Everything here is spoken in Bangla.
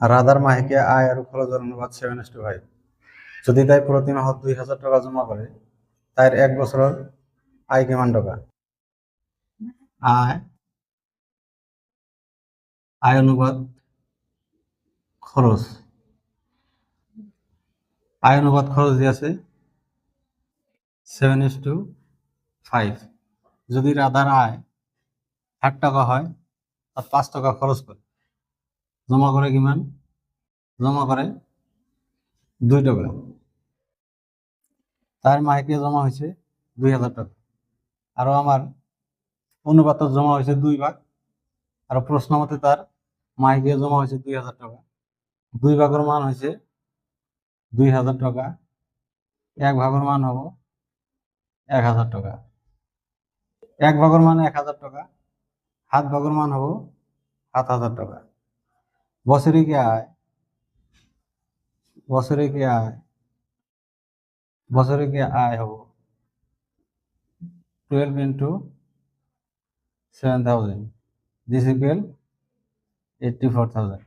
আর রাধার মাহিকে আয় আর খরচের অনুপাত 7:5। যদি তাই প্রতি মাহ 2,000 টাকা জমা করে, তাই 1 বছরের আয় কিমান টাকা? আয় আয় অনুপাত খরচ। আয় অনুপাত খরচ দিয়েছে 7:5। যদি রাধার আয় 60 টাকা হয়, আর 5 টাকা খরচ করে, জমা করে কিমান? জমা করে 2 টাকা। তার মাহিকে জমা হয়েছে 2,000 টাকা। আরো আমার অনুপাত জমা হয়েছে 2 ভাগ। আর প্রশ্ন মতে তার মাহিকে জমা হয়েছে 2,000 টাকা। 2 ভাগের মান হয়েছে 2,000 টাকা। 1 ভাগের মান হবো 1,000 টাকা। 1 ভাগের মান 1,000 টাকা। 7 ভাগের মান হবো 7,000 টাকা। বছরে কি আয়? বছরে কি আয়? বছরে কি আয় হবো 12 into 7,000। This equal 84,000।